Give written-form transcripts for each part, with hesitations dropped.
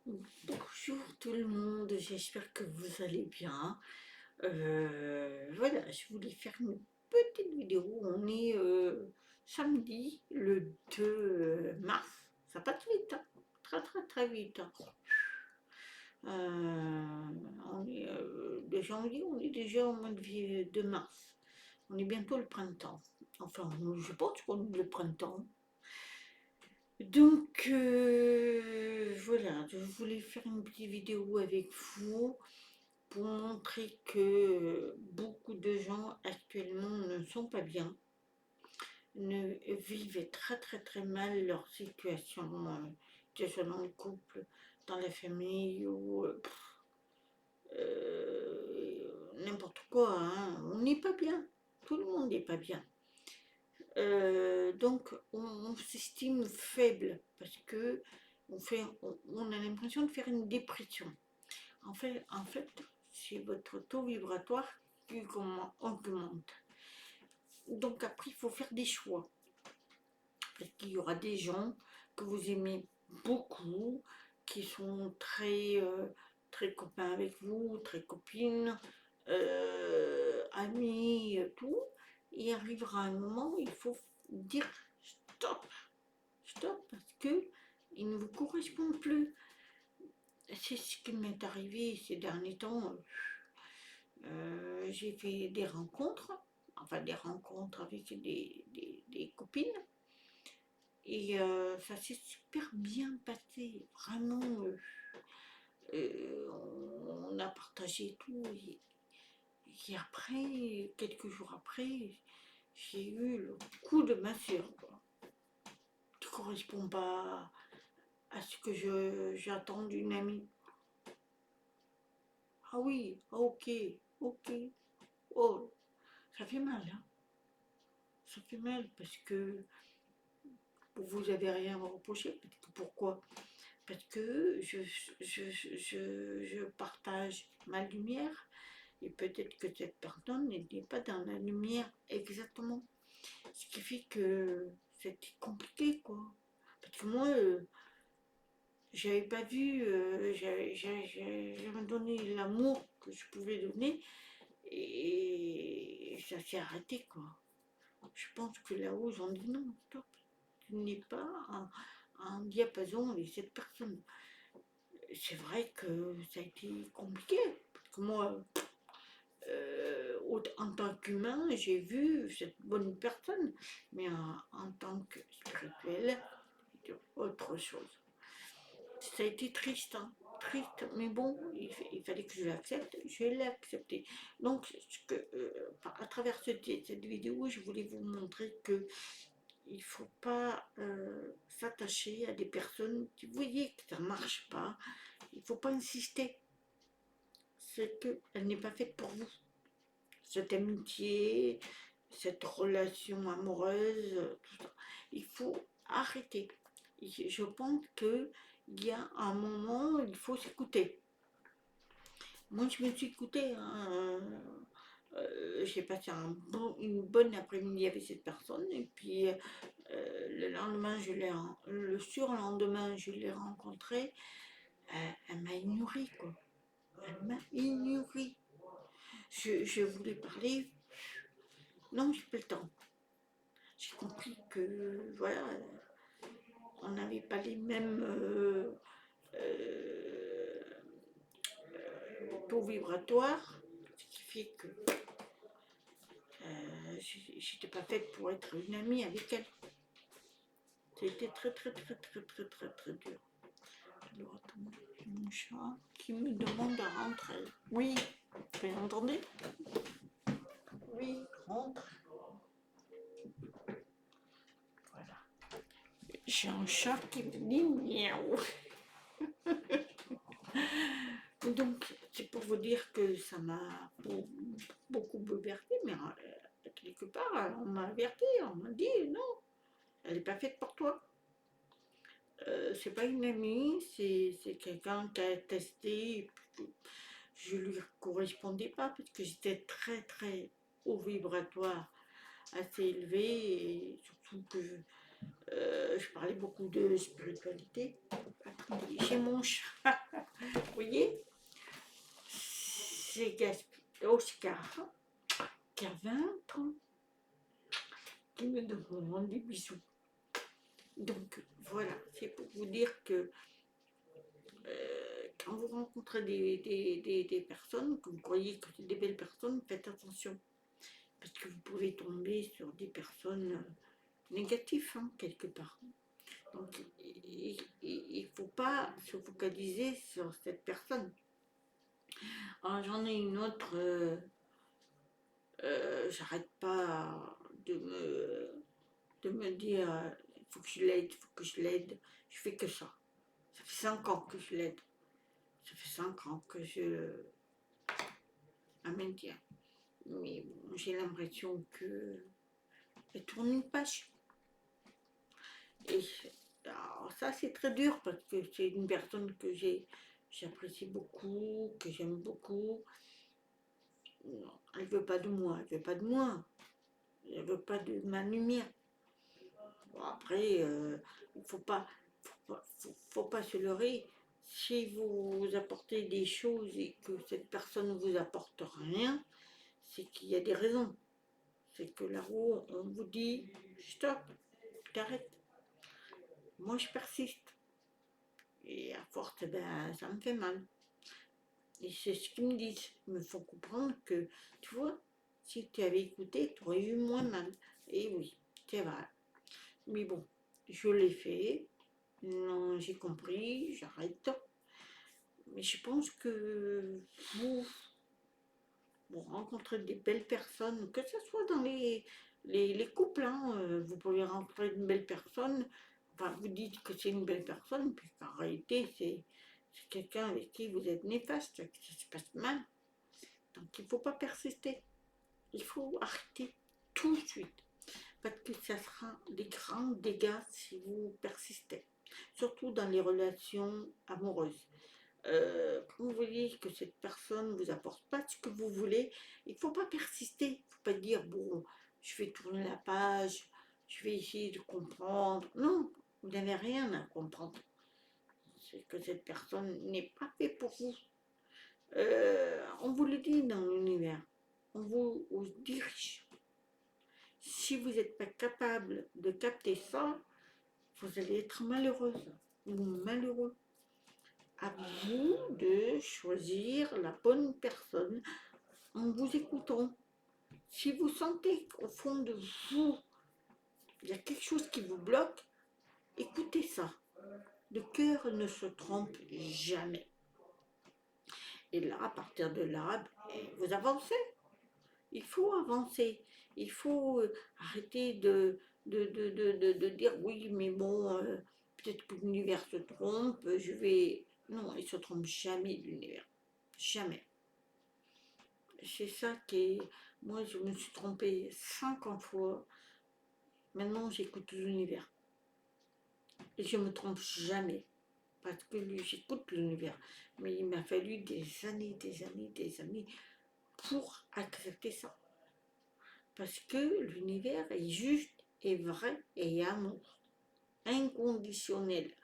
Bonjour tout le monde, j'espère que vous allez bien. Voilà, je voulais faire une petite vidéo. On est samedi, le 2 mars. Ça passe vite, hein. Très très très vite, hein. On est de janvier, on est déjà au mois de mars. On est bientôt le printemps. Enfin, je pense qu'on est le printemps. Donc voilà, je voulais faire une petite vidéo avec vous pour montrer que beaucoup de gens actuellement ne sont pas bien, ne vivent très très très mal leur situation, que ce soit dans le couple, dans la famille ou n'importe quoi, hein. On n'est pas bien, tout le monde n'est pas bien. Donc on s'estime faible parce que on a l'impression de faire une dépression. En fait, c'est votre taux vibratoire qui augmente. Donc après, il faut faire des choix. Parce qu'il y aura des gens que vous aimez beaucoup, qui sont très copains avec vous, très copines, amis, tout. Il arrivera un moment où il faut dire stop, stop, parce que il ne vous correspond plus. C'est ce qui m'est arrivé ces derniers temps. J'ai fait des rencontres, enfin des rencontres avec des copines, et ça s'est super bien passé, vraiment. On a partagé tout, et après, quelques jours après, j'ai eu le coup de massue, quoi. Qui ne correspond pas à ce que j'attends d'une amie. Ah oui, ok, ok. Oh, ça fait mal, hein. Ça fait mal parce que vous avez rien à reprocher. Pourquoi? Parce que je partage ma lumière et peut-être que cette personne n'est pas dans la lumière exactement. Ce qui fait que c'était compliqué, quoi. Parce que moi, j'avais pas vu, j'avais donné l'amour que je pouvais donner et ça s'est arrêté, quoi. Je pense que là-haut, ils ont dit non, stop, tu n'es pas en diapason avec cette personne. C'est vrai que ça a été compliqué, parce que moi, en tant qu'humain, j'ai vu cette bonne personne, mais en tant que spirituel, c'était autre chose. Ça a été triste, hein, triste, mais bon, il fallait que je l'accepte, je l'ai accepté. Donc, à travers cette vidéo, je voulais vous montrer que il ne faut pas s'attacher à des personnes qui, vous voyez que ça ne marche pas, il ne faut pas insister, c'est qu'elle n'est pas faite pour vous. Cette amitié, cette relation amoureuse, tout ça. Il faut arrêter. Je pense qu'il y a un moment où il faut s'écouter. Moi, je me suis écoutée, hein. J'ai passé une bonne après-midi avec cette personne et puis le lendemain, le surlendemain, je l'ai rencontrée. Elle m'a ignorée, quoi. Elle m'a ignorée. Je voulais parler. Non, j'ai pas le temps. J'ai compris que, voilà, on n'avait pas les mêmes taux vibratoires, ce qui fait que j'étais pas faite pour être une amie avec elle. C'était très très très très très très très dur. Alors attendez, j'ai mon chat qui me demande à rentrer. Oui, vous entendez? Oui, rentre. Voilà. J'ai un chat qui me dit miaou. Donc, c'est pour vous dire que ça m'a beaucoup bouleversée, mais quelque part, on m'a averti, on m'a dit non, elle n'est pas faite pour toi. C'est pas une amie, c'est quelqu'un qui a testé, et puis je lui correspondais pas parce que j'étais très très haut vibratoire, assez élevé, et surtout que Je parlais beaucoup de spiritualité. Attendez, j'ai mon chat. Vous voyez, c'est Oscar qui a 20 ans qui me demande des bisous. Donc voilà, c'est pour vous dire que quand vous rencontrez des personnes, que vous croyez que c'est des belles personnes, faites attention. Parce que vous pouvez tomber sur des personnes négatives, hein, quelque part. Donc il ne faut pas se focaliser sur cette personne. Alors j'en ai une autre, j'arrête pas de me dire, il faut que je l'aide, il faut que je l'aide. Je fais que ça. Ça fait 5 ans que je l'aide. Ça fait 5 ans que je la maintiens. Mais bon, j'ai l'impression que elle tourne une page. Et alors ça, c'est très dur parce que c'est une personne que j'apprécie beaucoup, que j'aime beaucoup. Non, elle veut pas de moi, elle veut pas de moi. Elle veut pas de ma lumière. Bon, après, il faut pas se leurrer. Si vous apportez des choses et que cette personne ne vous apporte rien, c'est qu'il y a des raisons. C'est que là-haut, on vous dit stop, t'arrêtes. Moi, je persiste. Et à force, ben, ça me fait mal. Et c'est ce qu'ils me disent. Ils me font comprendre que, tu vois, si tu avais écouté, tu aurais eu moins mal. Et oui, c'est vrai. Mais bon, je l'ai fait. Non, j'ai compris, j'arrête. Mais je pense que vous rencontrez des belles personnes, que ce soit dans les couples, hein, vous pouvez rencontrer une belle personne, enfin vous dites que c'est une belle personne, puis en réalité c'est quelqu'un avec qui vous êtes néfaste, que ça se passe mal. Donc il ne faut pas persister, il faut arrêter tout de suite, parce que ça sera des grands dégâts si vous persistez, surtout dans les relations amoureuses. Quand vous voyez que cette personne ne vous apporte pas ce que vous voulez, il ne faut pas persister. Il ne faut pas dire, bon, je vais tourner la page, je vais essayer de comprendre. Non, vous n'avez rien à comprendre. C'est que cette personne n'est pas faite pour vous. On vous le dit dans l'univers. On vous dirige. Si vous n'êtes pas capable de capter ça, vous allez être malheureuse ou malheureux. À vous de choisir la bonne personne en vous écoutant. Si vous sentez qu'au fond de vous, il y a quelque chose qui vous bloque, écoutez ça. Le cœur ne se trompe jamais. Et là, à partir de là, vous avancez. Il faut avancer. Il faut arrêter de dire oui, mais bon, peut-être que l'univers se trompe, je vais... Non, il ne se trompe jamais l'univers. Jamais. C'est ça qui est... Moi, je me suis trompée 50 fois. Maintenant, j'écoute l'univers. Et je ne me trompe jamais. Parce que j'écoute l'univers. Mais il m'a fallu des années, des années, des années pour accepter ça. Parce que l'univers est juste, est vrai et amour. Inconditionnel.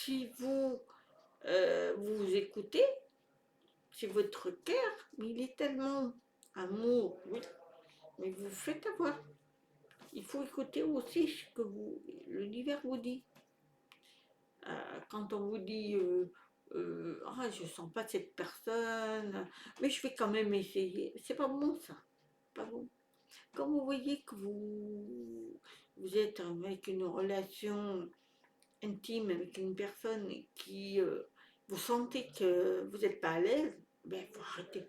Si vous écoutez, c'est votre cœur, mais il est tellement amour, oui, mais vous faites avoir. Il faut écouter aussi ce que l'univers vous dit. Quand on vous dit ah, je sens pas cette personne, mais je vais quand même essayer. C'est pas bon ça, pas bon. Quand vous voyez que vous êtes avec une relation intime avec une personne qui vous sentez que vous n'êtes pas à l'aise, ben il faut arrêter.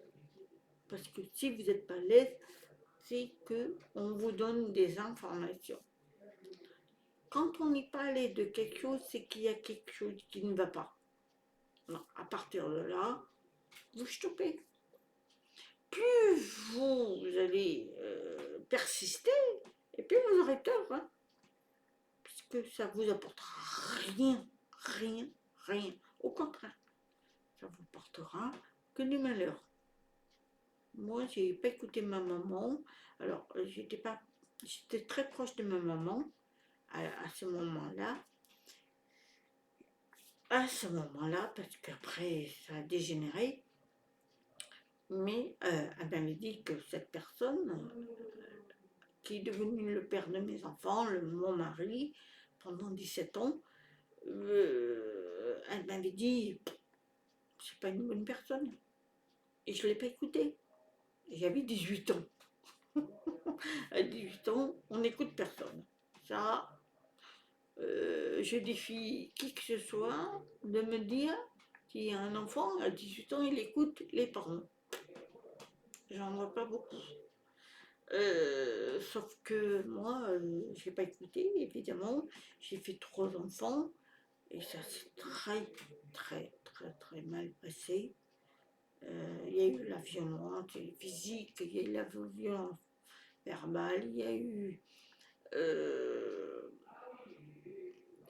Parce que si vous n'êtes pas à l'aise, c'est qu'on vous donne des informations. Quand on n'est pas à l'aise de quelque chose, c'est qu'il y a quelque chose qui ne va pas. Non, à partir de là, vous stoppez. Plus vous allez persister, et puis vous aurez tort, hein, puisque ça ne vous apportera rien, rien, rien. Au contraire, ça vous portera que du malheur. Moi, je n'ai pas écouté ma maman. Alors, j'étais très proche de ma maman. à ce moment-là, parce qu'après ça a dégénéré, mais elle m'avait dit que cette personne, qui est devenu le père de mes enfants, mon mari, pendant 17 ans, elle m'avait dit, c'est pas une bonne personne. Et je ne l'ai pas écouté. J'avais 18 ans. À 18 ans, on n'écoute personne. Ça, je défie qui que ce soit de me dire qu'il y a un enfant à 18 ans, il écoute les parents. J'en vois pas beaucoup. Sauf que moi, je n'ai pas écouté, évidemment. J'ai fait 3 enfants et ça s'est très mal passé. Il y a eu la violence physique, il y a eu la violence verbale, il y a eu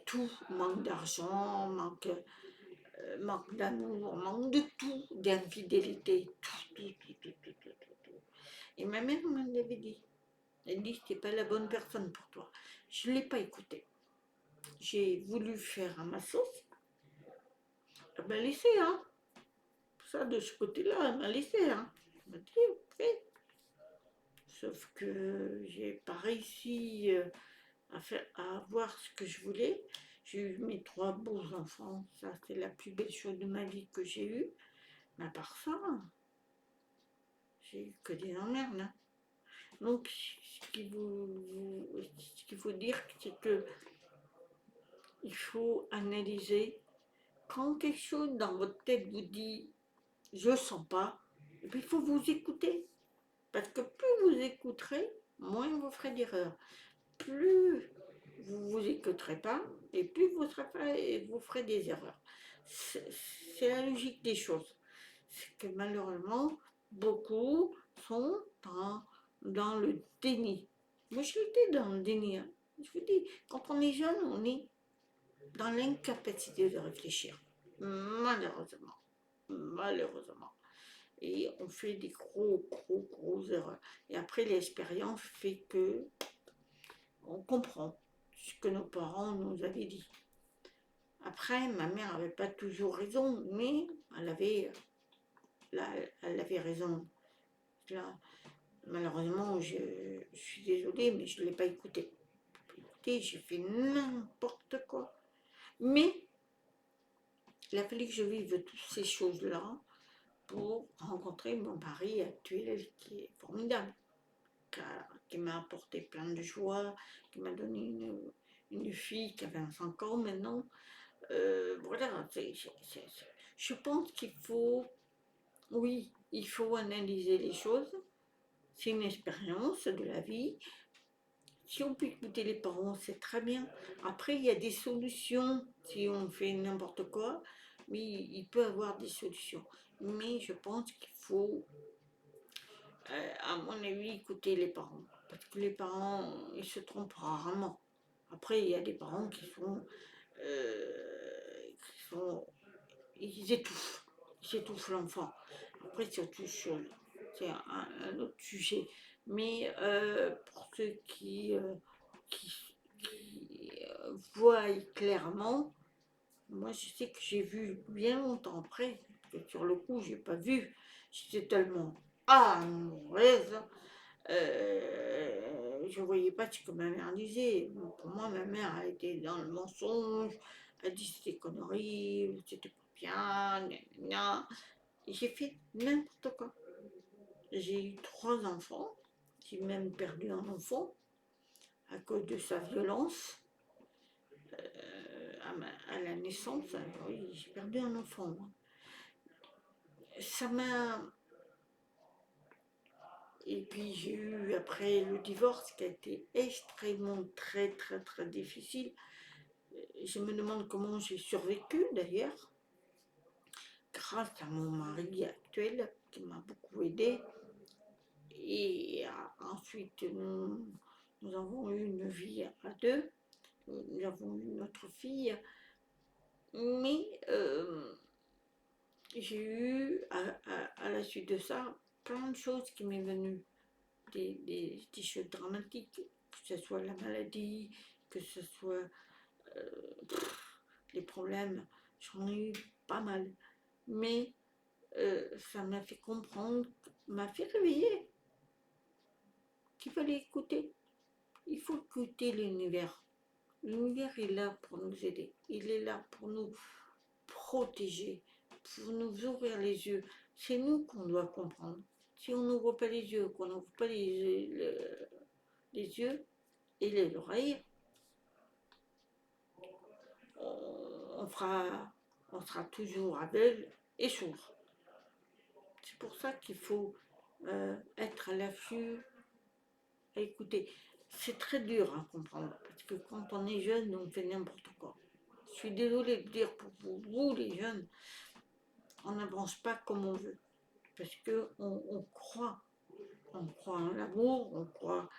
tout, manque d'argent, manque d'amour, manque de tout, d'infidélité, tout. Et ma mère m'avait dit, elle dit, t'es pas la bonne personne pour toi. Je ne l'ai pas écouté. J'ai voulu faire à ma sauce. Elle m'a laissé, hein. Ça, de ce côté-là, elle m'a laissé, hein. Elle m'a dit, fais. Sauf que j'ai pas réussi à avoir ce que je voulais. J'ai eu mes 3 beaux enfants. Ça, c'est la plus belle chose de ma vie que j'ai eue. Mais à part ça, j'ai eu que des emmerdes, hein. Donc, ce qu'il faut dire, c'est que il faut analyser. Quand quelque chose dans votre tête vous dit « je sens pas », il faut vous écouter. Parce que plus vous écouterez, moins vous ferez d'erreurs. Plus vous vous écouterez pas, et plus vous ferez des erreurs. C'est la logique des choses. C'est que malheureusement, beaucoup sont dans le déni. Moi, je l'étais dans le déni, hein. Je vous dis, quand on est jeune, on est dans l'incapacité de réfléchir. Malheureusement. Malheureusement. Et on fait des gros erreurs. Et après, l'expérience fait que on comprend ce que nos parents nous avaient dit. Après, ma mère n'avait pas toujours raison, mais elle avait raison. Là, malheureusement, je suis désolée, mais je ne l'ai pas écouté. J'ai fait n'importe quoi. Mais il a fallu que je vive toutes ces choses-là pour rencontrer mon mari actuel qui est formidable, qui m'a apporté plein de joie, qui m'a donné une fille qui a 25 ans maintenant. Voilà, je pense qu'il faut, oui, il faut analyser les choses. C'est une expérience de la vie. Si on peut écouter les parents, c'est très bien. Après, il y a des solutions si on fait n'importe quoi, mais il peut y avoir des solutions. Mais je pense qu'il faut, à mon avis, écouter les parents. Parce que les parents, ils se trompent rarement. Après, il y a des parents qui sont ils étouffent l'enfant. Après, c'est autre chose, c'est un autre sujet. Mais pour ceux qui voient clairement, moi je sais que j'ai vu bien longtemps après, que sur le coup, j'ai pas vu. J'étais tellement amoureuse. Je voyais pas ce que ma mère disait. Pour moi, ma mère a été dans le mensonge, elle dit c'était conneries, c'était pas bien, gna. Et j'ai fait n'importe quoi. J'ai eu 3 enfants, j'ai même perdu un enfant à cause de sa violence à la naissance. Oui, j'ai perdu un enfant. Ça m'a. Et puis j'ai eu après le divorce qui a été extrêmement très difficile. Je me demande comment j'ai survécu d'ailleurs, grâce à mon mari actuel qui m'a beaucoup aidé. Et ensuite, nous avons eu une vie à 2, nous avons eu notre fille, mais j'ai eu à la suite de ça plein de choses qui m'est venues, des choses dramatiques, que ce soit la maladie, que ce soit les problèmes, j'en ai eu pas mal, mais ça m'a fait comprendre, m'a fait réveiller qu'il fallait écouter. Il faut écouter l'univers. L'univers est là pour nous aider. Il est là pour nous protéger, pour nous ouvrir les yeux. C'est nous qu'on doit comprendre. Si on n'ouvre pas les yeux, qu'on n'ouvre pas les yeux et les oreilles, on sera toujours aveugle et sourd. C'est pour ça qu'il faut être à l'affût, à écouter. C'est très dur à comprendre, parce que quand on est jeune, on fait n'importe quoi. Je suis désolée de dire pour vous, les jeunes, on n'avance pas comme on veut, parce qu'on croit en l'amour, on croit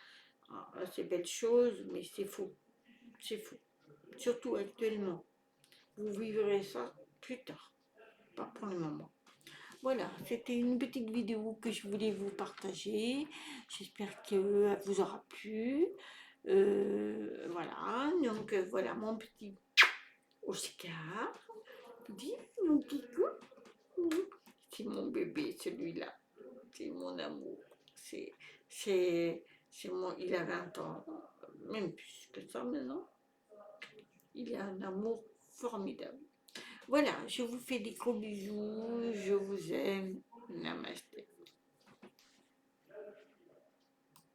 à ces belles choses, mais c'est faux, c'est faux. Surtout actuellement. Vous vivrez ça plus tard, pas pour le moment. Voilà, c'était une petite vidéo que je voulais vous partager. J'espère qu'elle vous aura plu. Voilà, donc voilà mon petit Oscar. Dis mon petit coucou. C'est mon bébé, celui-là. C'est mon amour. Il a 20 ans, même plus que ça maintenant. Il a un amour formidable. Voilà, je vous fais des gros bisous, je vous aime. Namasté.